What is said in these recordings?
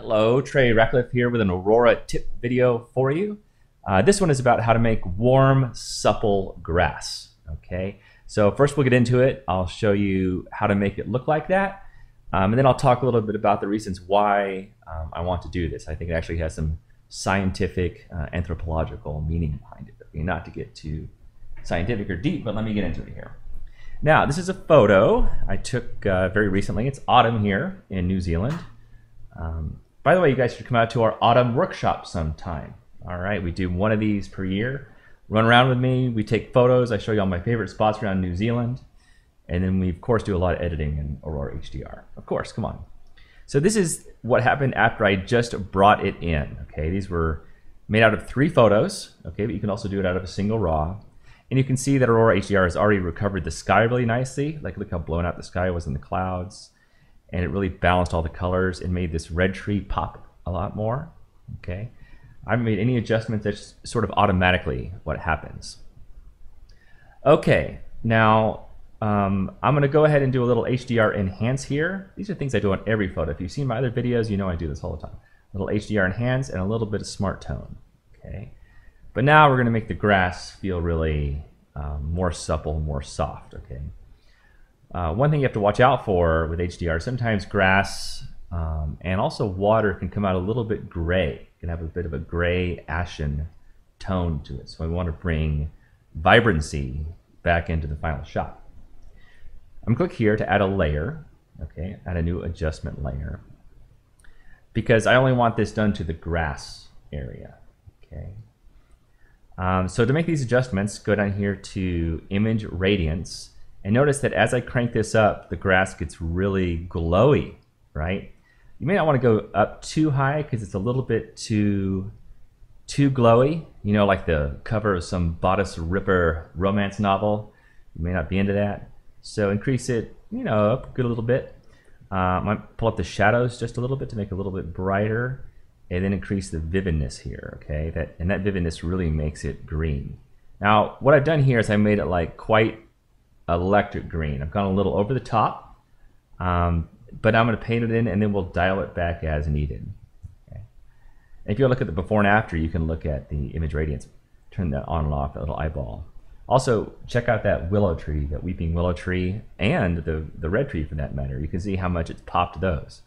Hello, Trey Ratcliff here with an Aurora tip video for you. This one is about how to make warm, supple grass. Okay, so first we'll get into it. I'll show you how to make it look like that. And then I'll talk a little bit about the reasons why I want to do this. I think it actually has some scientific, anthropological meaning behind it. Okay, not to get too scientific or deep, but let me get into it here. Now, this is a photo I took very recently. It's autumn here in New Zealand. By the way, you guys should come out to our autumn workshop sometime. All right, we do one of these per year. Run around with me, we take photos, I show you all my favorite spots around New Zealand, and then we of course do a lot of editing in Aurora HDR. Of course, come on. So this is what happened after I just brought it in. Okay, these were made out of 3 photos, okay, but you can also do it out of a single RAW. And you can see that Aurora HDR has already recovered the sky really nicely. Like, look how blown out the sky was in the clouds. And it really balanced all the colors and made this red tree pop a lot more. Okay, I haven't made any adjustments. That's sort of automatically what happens. Okay, now I'm going to go ahead and do a little HDR Enhance here. These are things I do on every photo. If you've seen my other videos, you know I do this all the time. A little HDR Enhance and a little bit of Smart Tone. Okay, but now we're going to make the grass feel really more supple, more soft. Okay. One thing you have to watch out for with HDR, sometimes grass and also water can come out a little bit gray. It can have a bit of a gray, ashen tone to it. So we want to bring vibrancy back into the final shot. I'm going to click here to add a layer, okay, add a new adjustment layer, because I only want this done to the grass area, okay. So to make these adjustments, go down here to Image Radiance. And notice that as I crank this up, the grass gets really glowy, right? You may not want to go up too high because it's a little bit too glowy. You know, like the cover of some bodice ripper romance novel. You may not be into that. So increase it, you know, up a little bit. I might pull up the shadows just a little bit to make it a little bit brighter. And then increase the vividness here, okay? That vividness really makes it green. Now, what I've done here is I made it like quite electric green. I've gone a little over the top, but I'm going to paint it in and then we'll dial it back as needed. Okay. And if you look at the before and after, you can look at the image radiance, turn that on and off, that little eyeball. Also, check out that willow tree, that weeping willow tree, and the red tree for that matter. You can see how much it's popped those.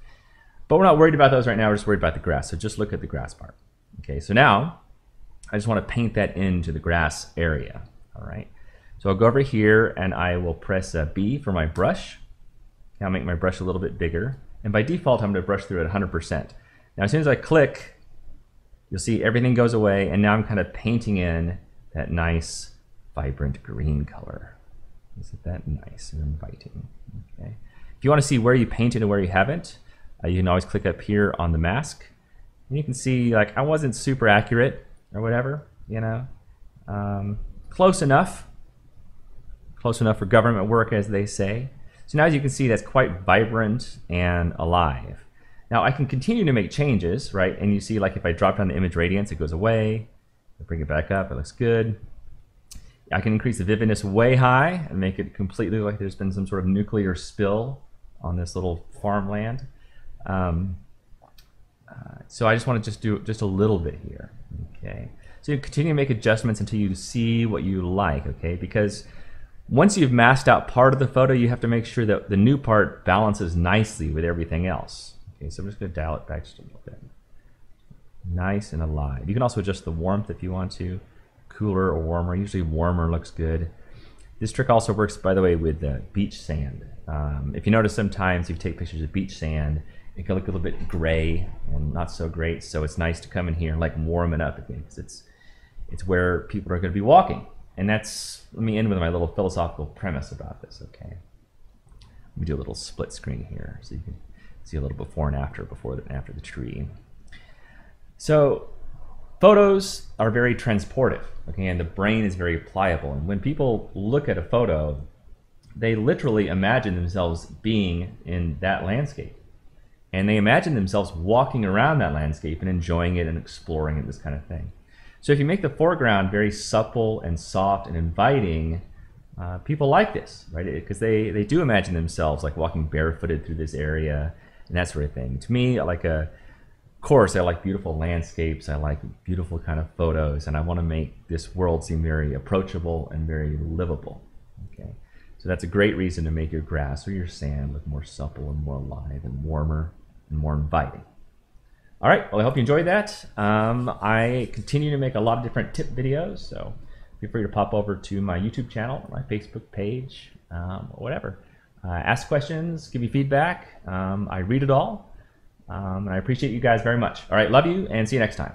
But we're not worried about those right now, we're just worried about the grass. So just look at the grass part. Okay, so now I just want to paint that into the grass area. All right. So I'll go over here and I will press B for my brush. I'll make my brush a little bit bigger. And by default, I'm going to brush through at 100%. Now, as soon as I click, you'll see everything goes away. And now I'm kind of painting in that nice, vibrant green color. Isn't that nice and inviting? Okay. If you want to see where you painted and where you haven't, you can always click up here on the mask. And you can see, like, I wasn't super accurate or whatever, you know. Close enough. Close enough for government work, as they say. So now, as you can see, that's quite vibrant and alive. Now I can continue to make changes, right? And you see, like, if I drop down the image radiance, it goes away. I bring it back up, it looks good. I can increase the vividness way high and make it completely like there's been some sort of nuclear spill on this little farmland. So I just want to just do just a little bit here, okay? So you continue to make adjustments until you see what you like, okay? Because once you've masked out part of the photo, you have to make sure that the new part balances nicely with everything else. Okay, so I'm just going to dial it back just a little bit. Nice and alive. You can also adjust the warmth if you want to, cooler or warmer. Usually warmer looks good. This trick also works, by the way, with beach sand. If you notice, sometimes if you take pictures of beach sand, it can look a little bit gray and not so great. So it's nice to come in here and like warm it up again, because it's where people are going to be walking. And that's, let me end with my little philosophical premise about this, okay? Let me do a little split screen here so you can see a little before and after the tree. So photos are very transportive, okay? And the brain is very pliable. And when people look at a photo, they literally imagine themselves being in that landscape. And they imagine themselves walking around that landscape and enjoying it and exploring it, this kind of thing. So if you make the foreground very supple and soft and inviting, people like this, right? Because they do imagine themselves like walking barefooted through this area and that sort of thing. To me, like course, I like beautiful landscapes. I like beautiful kind of photos, and I want to make this world seem very approachable and very livable. Okay, so that's a great reason to make your grass or your sand look more supple and more alive and warmer and more inviting. All right, well, I hope you enjoyed that. I continue to make a lot of different tip videos, so feel free to pop over to my YouTube channel, my Facebook page, whatever. Ask questions, give me feedback. I read it all. And I appreciate you guys very much. All right, love you, and see you next time.